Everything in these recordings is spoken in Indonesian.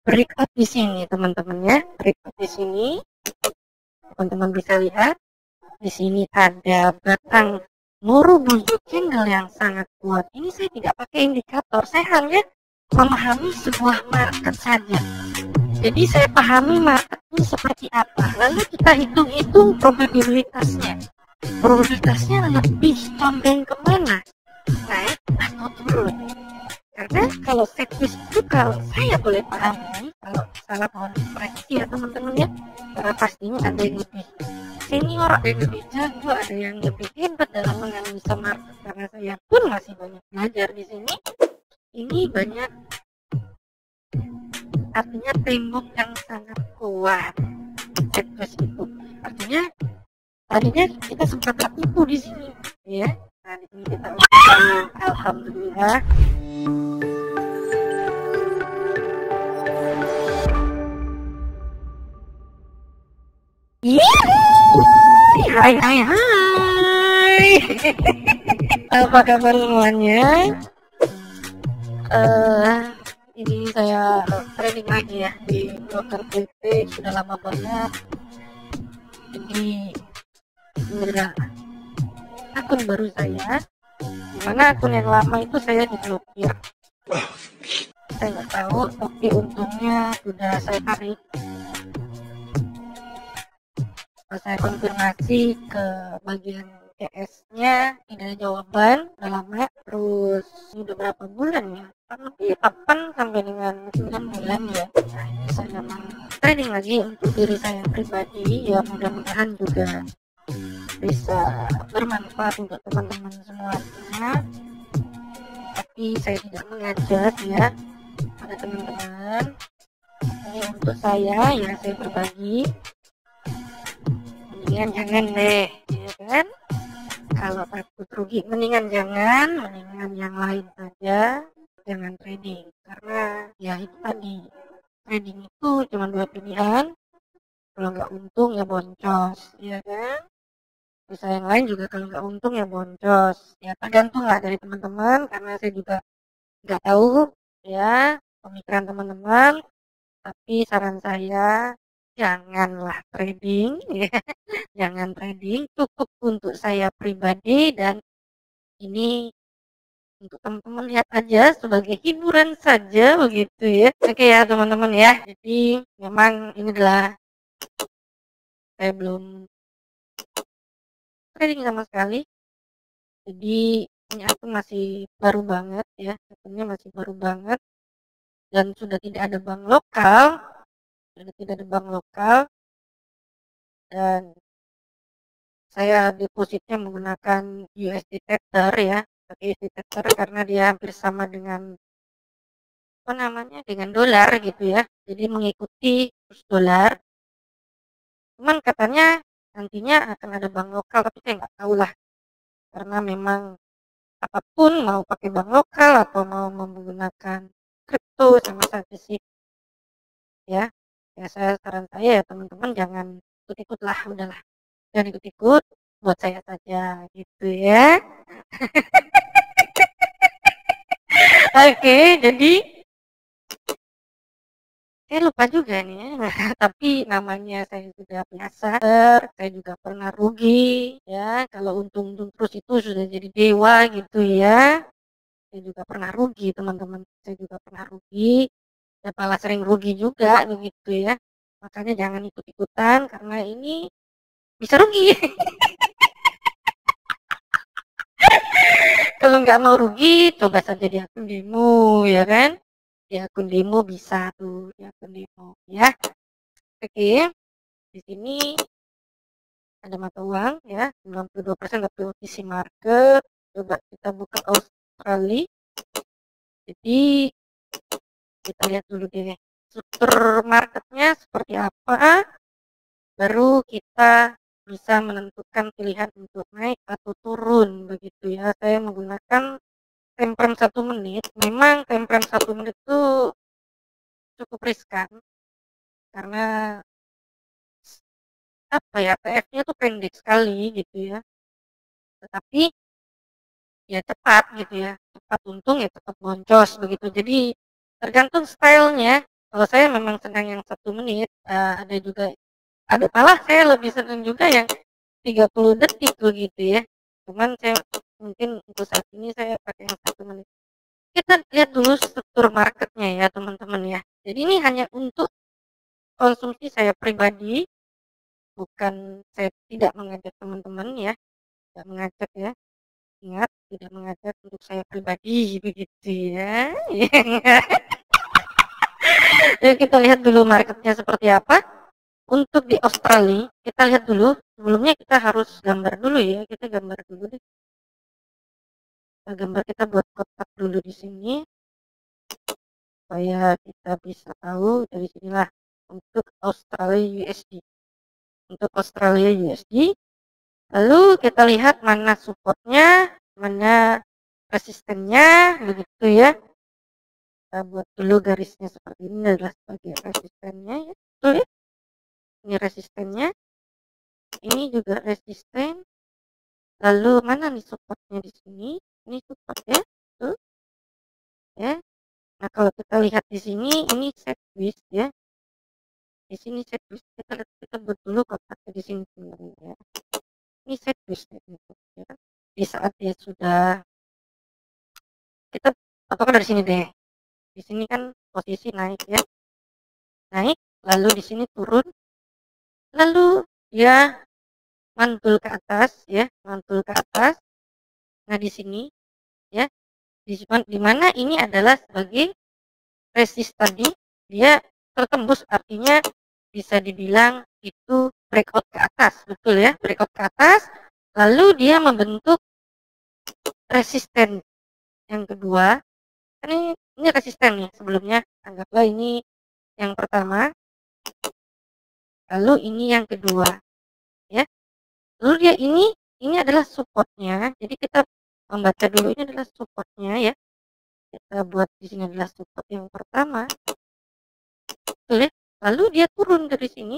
Berikut di sini teman-teman ya. Berikut di sini teman-teman bisa lihat. Di sini ada batang muru bujuk cendol yang sangat kuat. Ini saya tidak pakai indikator, saya hanya memahami sebuah market saja. Jadi saya pahami market ini seperti apa. Lalu kita hitung-hitung probabilitasnya. Probabilitasnya lebih condong kemana? Naik atau turun? Karena kalau setlist itu kalau saya boleh pahami, kalau salah mohon koreksi ya teman-teman ya, karena pastinya ada yang lebih senior, ada yang lebih jago, ada yang lebih hebat dalam menganalisa market. Karena saya pun masih banyak belajar di sini. Ini banyak artinya tembok yang sangat kuat. Setlist itu artinya tadinya kita sempat tertipu di sini, ya. Nah di sini kita alhamdulillah. Hai hai hai. Apa kabar semuanya? Ini saya training lagi ya di Broker PT, sudah lama banget. Jadi ini adalah akun baru saya. Dimana akun yang lama itu saya diblokir. Saya nggak tahu, tapi untungnya sudah saya tarik. Saya konfirmasi ke bagian CS-nya, tidak ada jawaban, udah lama. Terus udah berapa bulan ya? Lebih 8 sampai dengan 9 bulan ya. Nah ini saya memang training lagi untuk diri saya pribadi, ya mudah-mudahan juga bisa bermanfaat untuk teman-teman semuanya. Tapi saya tidak mengajak ya pada teman-teman. Ini untuk saya ya, saya berbagi. Mendingan jangan deh, ya kan? Kalau takut rugi mendingan jangan, mendingan yang lain saja, jangan trading. Karena ya itu tadi, trading itu cuma dua pilihan. Kalau nggak untung ya boncos, ya kan? Bisa yang lain juga kalau nggak untung ya boncos. Ya tergantung lah dari teman-teman, karena saya juga nggak tahu ya pemikiran teman-teman. Tapi saran saya janganlah trading, ya. Jangan trading, cukup untuk saya pribadi dan ini untuk teman-teman lihat aja sebagai hiburan saja begitu ya. Oke ya teman-teman ya. Jadi memang ini adalah saya belum trading sama sekali. Jadi ini akun masih baru banget ya. Akunnya masih baru banget dan sudah tidak ada bank lokal. Sudah tidak ada bank lokal dan saya depositnya menggunakan USD Tether ya. Pakai USD Tether karena dia hampir sama dengan apa namanya, dengan dolar gitu ya. Jadi mengikuti kurs dolar. Cuman katanya nantinya akan ada bank lokal, tapi saya nggak tahu lah. Karena memang apapun mau pakai bank lokal atau mau menggunakan kripto sama saja sih. Ya, ya saya saran saya ya teman-teman jangan ikut-ikut lah, udahlah. Jangan ikut-ikut, buat saya saja gitu ya. Oke, jadi saya lupa juga nih ya. Tapi namanya saya sudah biasa, saya juga pernah rugi ya. Kalau untung-untung terus itu sudah jadi dewa gitu ya. Saya juga pernah rugi teman-teman, saya juga pernah rugi dan malah sering rugi juga begitu ya. Makanya jangan ikut-ikutan karena ini bisa rugi. Kalau nggak mau rugi, coba saja di akun demo ya kan. Di akun demo bisa tuh, di akun demo ya. Oke, di sini ada mata uang ya, 92% tapi OTC market. Coba kita buka Australia. Jadi kita lihat dulu deh struktur marketnya seperti apa, baru kita bisa menentukan pilihan untuk naik atau turun begitu ya. Saya menggunakan time frame 1 menit. Memang time frame 1 menit itu cukup riskan karena apa ya, TF-nya tuh pendek sekali gitu ya. Tetapi ya cepat gitu ya, cepat untung ya cepat boncos begitu. Jadi tergantung stylenya Kalau saya memang senang yang 1 menit, ada juga ada malah saya lebih senang juga yang 30 detik begitu ya. Cuman saya mungkin untuk saat ini saya pakai yang 1 menit. Kita lihat dulu struktur marketnya ya teman-teman ya. Jadi ini hanya untuk konsumsi saya pribadi, bukan saya tidak mengajak teman-teman ya, tidak mengajak ya. Ingat, tidak mengajak untuk saya pribadi begitu ya. Jadi kita lihat dulu marketnya seperti apa. Untuk di Australia, kita lihat dulu. Sebelumnya kita harus gambar dulu ya. Kita gambar dulu deh. Kita buat kotak dulu di sini supaya kita bisa tahu dari sinilah untuk Australia USD. Untuk Australia USD, lalu kita lihat mana supportnya, mana resistennya, begitu ya. Kita buat dulu garisnya seperti ini adalah sebagai resistennya ya. Betul ya? Ini resistennya, ini juga resisten. Lalu mana nih supportnya di sini? Ini support ya, tuh ya. Nah kalau kita lihat di sini, ini sideways ya. Di sini sideways kita buat dulu kotaknya di sini sebenarnya ya. Ini sideways ya. Di saat dia sudah kita patokan dari sini deh. Di sini kan posisi naik ya, naik. Lalu di sini turun. Lalu dia mantul ke atas ya, mantul ke atas. Nah di sini ya, di mana ini adalah sebagai resist tadi, dia tertembus, artinya bisa dibilang itu breakout ke atas, betul ya, breakout ke atas. Lalu dia membentuk resisten yang kedua. Ini resisten nih sebelumnya, anggaplah ini yang pertama, lalu ini yang kedua ya. Lalu dia ini adalah supportnya. Jadi kita membaca dulu ini adalah supportnya ya. Kita buat di sini adalah support yang pertama. Betul ya? Lalu dia turun dari sini.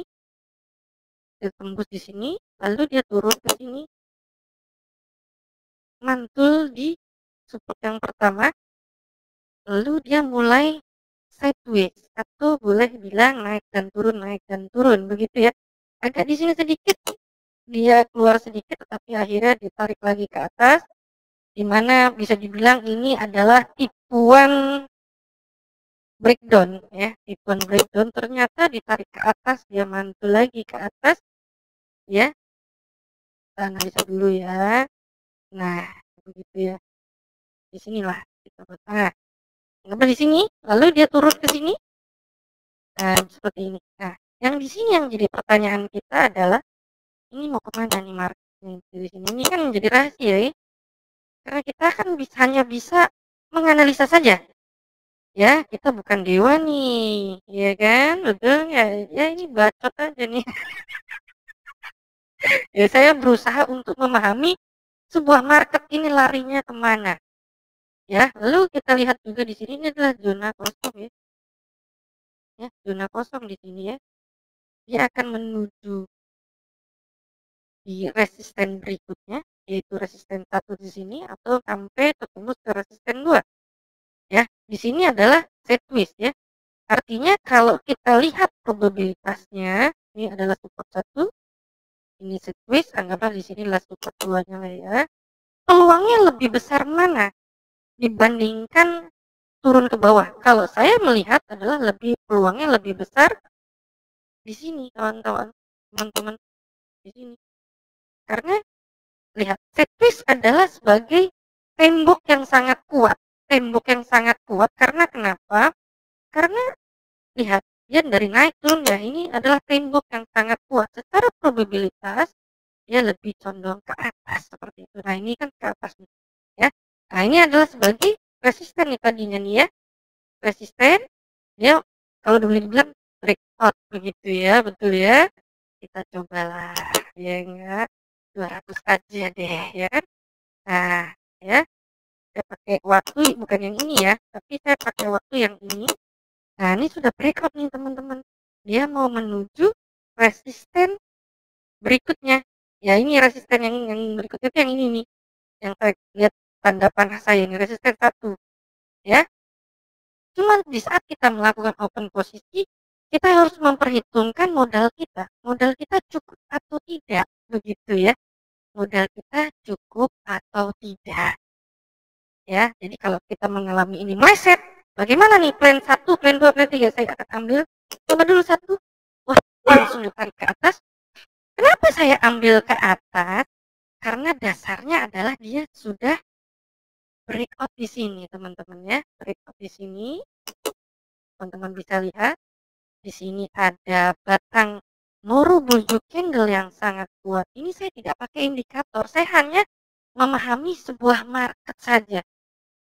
Dia tembus di sini, lalu dia turun ke sini. Mantul di support yang pertama. Lalu dia mulai sideways atau boleh bilang naik dan turun begitu ya. Agak di sini sedikit dia keluar sedikit tetapi akhirnya ditarik lagi ke atas, di mana bisa dibilang ini adalah tipuan breakdown ya, tipuan breakdown. Ternyata ditarik ke atas, dia mantul lagi ke atas ya. Kita analisa dulu ya. Nah begitu ya, di sinilah kita nah di sini, lalu dia turun ke sini. Nah seperti ini. Nah yang di sini yang jadi pertanyaan kita adalah ini mau kemana nih market di sini? Ini kan menjadi rahasia ya, karena kita kan hanya bisa menganalisa saja ya, kita bukan dewa nih ya kan, betul ya. Ya ini bacot aja nih. Ya saya berusaha untuk memahami sebuah market ini larinya kemana ya. Lalu kita lihat juga di sini, ini adalah zona kosong ya, zona kosong di sini ya. Dia akan menuju di resisten berikutnya, yaitu resisten 1 di sini atau sampai ketemu ke resisten 2 ya. Di sini adalah sideways ya. Artinya kalau kita lihat probabilitasnya, ini adalah support 1, ini sideways, anggaplah di sini adalah support 2-nya lah ya. Peluangnya lebih besar mana dibandingkan turun ke bawah? Kalau saya melihat adalah peluangnya lebih besar di sini kawan-kawan, teman-teman, di sini. Karena lihat, sideways adalah sebagai tembok yang sangat kuat. Tembok yang sangat kuat karena kenapa? Karena lihat, dia dari naik turun ya, ini adalah tembok yang sangat kuat. Secara probabilitas dia lebih condong ke atas seperti itu. Nah ini kan ke atas nih ya. Nah ini adalah sebagai resisten nih tadinya nih ya. Resisten, dia kalau boleh dibilang breakout begitu ya, betul ya. Kita cobalah ya enggak, 200 aja deh ya kan. Nah ya, saya pakai waktu bukan yang ini ya, tapi saya pakai waktu yang ini. Nah ini sudah breakout nih teman-teman, dia mau menuju resisten berikutnya ya. Ini resisten yang berikutnya itu yang ini nih, yang saya lihat tanda panah saya ini resisten 1 ya. Cuma di saat kita melakukan open posisi, kita harus memperhitungkan modal kita cukup atau tidak, begitu ya. Modal kita cukup atau tidak, ya. Jadi kalau kita mengalami ini meleset, bagaimana nih plan 1, plan 2, plan 3? Saya akan ambil, coba dulu 1, wah langsung ditarik ke atas. Kenapa saya ambil ke atas? Karena dasarnya adalah dia sudah breakout di sini, teman-teman ya. Breakout di sini, teman-teman bisa lihat. Di sini ada batang Morobuzu candle yang sangat kuat. Ini saya tidak pakai indikator, saya hanya memahami sebuah market saja.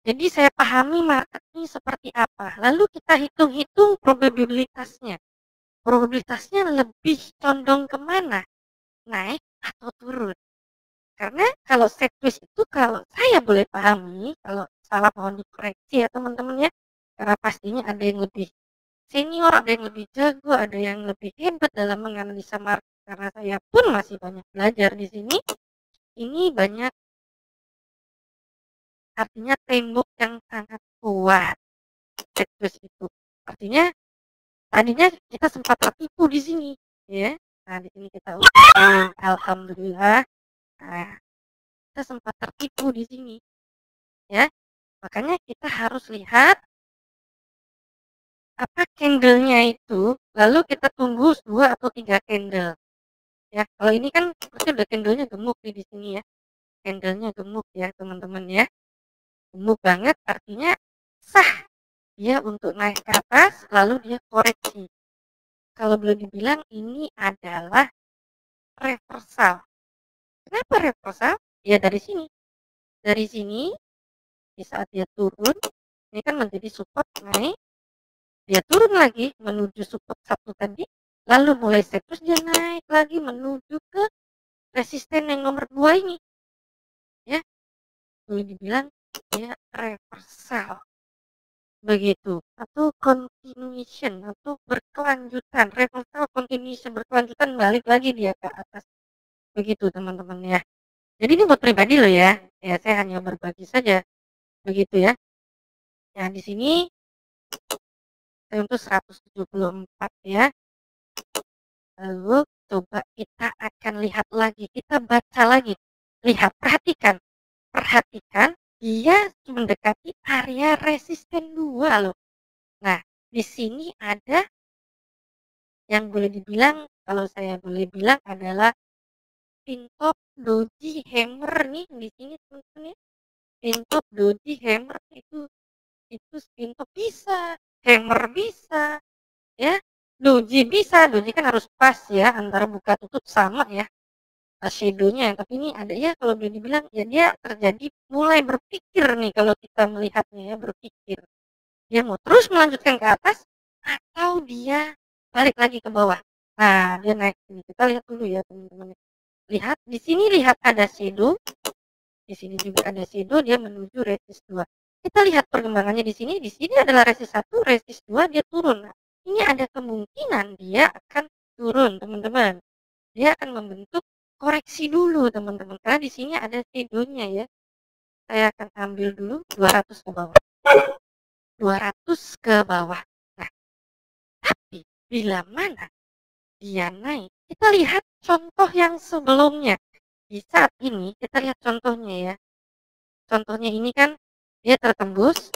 Jadi saya pahami market ini seperti apa. Lalu kita hitung-hitung probabilitasnya. Probabilitasnya lebih condong kemana? Naik atau turun? Karena kalau set twist itu kalau saya boleh pahami, kalau salah mohon dikoreksi ya teman-teman ya. Karena pastinya ada yang lebih senior, ada yang lebih jago, ada yang lebih hebat dalam menganalisa market. Karena saya pun masih banyak belajar di sini. Ini banyak artinya tembok yang sangat kuat. Set twist itu artinya tadinya kita sempat tertipu di sini, ya. Nah di sini kita alhamdulillah. Nah, kita sempat tertipu di sini, ya. Makanya kita harus lihat apa candlenya itu, lalu kita tunggu 2 atau 3 candle. Ya, kalau ini kan berarti udah candlenya gemuk nih di sini ya. Candlenya gemuk ya, teman-teman ya. Gemuk banget artinya sah dia untuk naik ke atas lalu dia koreksi. Kalau boleh dibilang ini adalah reversal. Kenapa reversal? Ya dari sini. Dari sini di saat dia turun, ini kan menjadi support naik, dia turun lagi menuju support 1 tadi, lalu mulai set terus dia naik lagi menuju ke resisten yang nomor 2 ini. Ya, boleh dibilang dia reversal. Begitu. Atau continuation atau berkelanjutan. Reversal, continuation, berkelanjutan balik lagi dia ke atas. Begitu teman-teman ya. Jadi ini buat pribadi loh ya. Ya saya hanya berbagi saja. Begitu ya. Nah di sini saya untuk 174 ya. Lalu coba kita akan lihat lagi. Kita baca lagi. Lihat, perhatikan. Perhatikan dia mendekati area resisten 2 loh. Nah, di sini ada yang boleh dibilang, kalau saya boleh bilang adalah pin top doji hammer nih di sini teman-teman ya. Pin top doji hammer itu pin top bisa, hammer bisa, ya. Doji bisa, doji kan harus pas ya antara buka tutup sama ya. Shadow-nya, tapi ini ada ya kalau boleh dibilang ya dia terjadi mulai berpikir nih kalau kita melihatnya ya, berpikir. Dia mau terus melanjutkan ke atas atau dia balik lagi ke bawah. Nah, dia naik sini. Kita lihat dulu ya, teman-teman. Lihat di sini, lihat ada shadow. Di sini juga ada shadow, dia menuju resist 2. Kita lihat perkembangannya di sini. Di sini adalah resist 1, resist 2 dia turun. Nah, ini ada kemungkinan dia akan turun, teman-teman. Dia akan membentuk koreksi dulu, teman-teman. Karena di sini ada shadow-nya ya. Saya akan ambil dulu 200 ke bawah. 200 ke bawah. Nah, tapi bila mana dia naik, kita lihat contoh yang sebelumnya. Di saat ini kita lihat contohnya ya. Contohnya ini kan dia tertembus.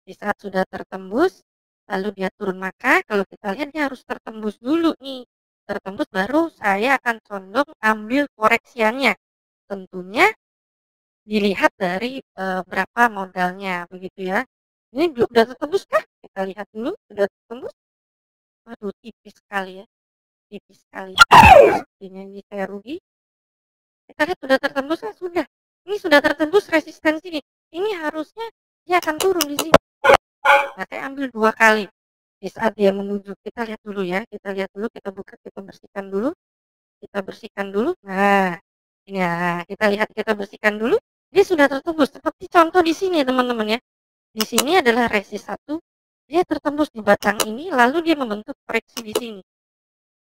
Di saat sudah tertembus, lalu dia turun, maka kalau kita lihat dia harus tertembus dulu nih. Tertembus baru saya akan condong ambil koreksiannya. Tentunya dilihat dari berapa modalnya begitu ya. Ini sudah tertembus kah? Kita lihat dulu, sudah tertembus. Waduh, tipis sekali ya. Tipis sekali. Sepertinya ini saya rugi. Kita lihat sudah tertembus kan? Sudah. Ini sudah tertembus resistensi nih. Ini harusnya dia akan turun di sini. Nah, saya ambil 2 kali. Di saat dia menuju, kita lihat dulu ya. Kita lihat dulu, kita buka, kita bersihkan dulu. Kita bersihkan dulu. Nah, ini ya, kita lihat, kita bersihkan dulu. Dia sudah tertembus. Seperti contoh di sini teman-teman ya. Di sini adalah resist 1. Dia tertembus di batang ini, lalu dia membentuk koreksi di sini.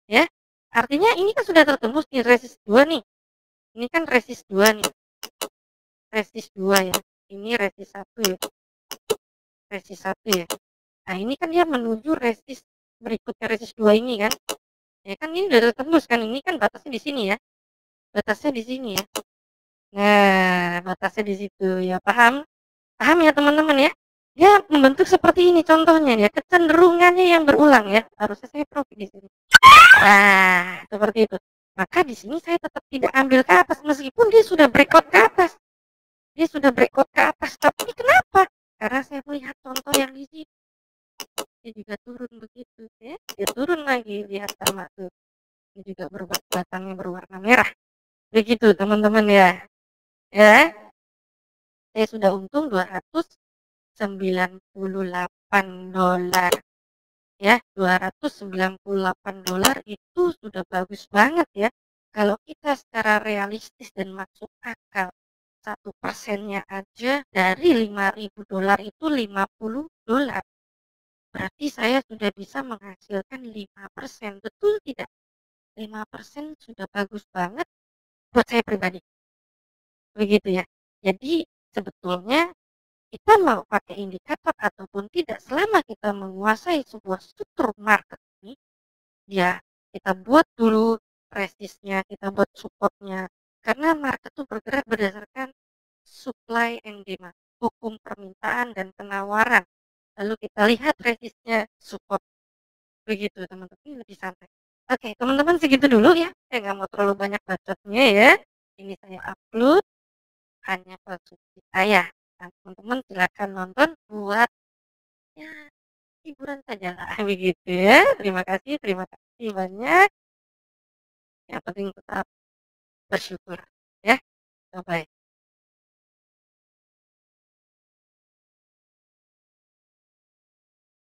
Ya. Artinya ini kan sudah tertembus di resist 2 nih. Ini kan resist 2 nih. Resist 2 ya. Ini resist 1 ya. resist 1 ya. Nah, ini kan dia menuju resist berikutnya, resist 2 ini kan. Ya kan ini udah tembus kan, ini kan batasnya di sini ya. Batasnya di sini ya. Nah, batasnya di situ ya, paham? Paham ya teman-teman ya? Dia membentuk seperti ini contohnya ya, kecenderungannya yang berulang ya. Harusnya saya profit di sini. Nah, seperti itu. Maka di sini saya tetap tidak ambil ke atas meskipun dia sudah breakout ke atas. Dia sudah breakout ke atas, tapi kenapa? Karena saya melihat contoh yang di sini. Dia juga turun begitu ya. Dia turun lagi, lihat sama tuh. Dia juga batangnya berwarna merah. Begitu teman-teman ya. Ya, saya sudah untung 298 dolar. Ya, 298 dolar itu sudah bagus banget ya. Kalau kita secara realistis dan masuk akal, 1%-nya aja dari 5.000 dolar itu 50 dolar. Berarti saya sudah bisa menghasilkan 5%. Betul tidak? 5% sudah bagus banget buat saya pribadi. Begitu ya. Jadi sebetulnya kita mau pakai indikator ataupun tidak, selama kita menguasai sebuah struktur market ini, ya kita buat dulu resistnya, kita buat supportnya. Karena market itu bergerak berdasarkan supply and demand, hukum permintaan dan penawaran. Lalu kita lihat resistnya, support. Begitu teman-teman, ini lebih santai. Oke, teman-teman segitu dulu ya. Saya nggak mau terlalu banyak bacotnya ya. Ini saya upload hanya konsumsi saya. Nah, teman-teman silakan nonton buat ya hiburan saja lah begitu ya. Terima kasih banyak. Yang penting tetap bersyukur ya. Bye bye.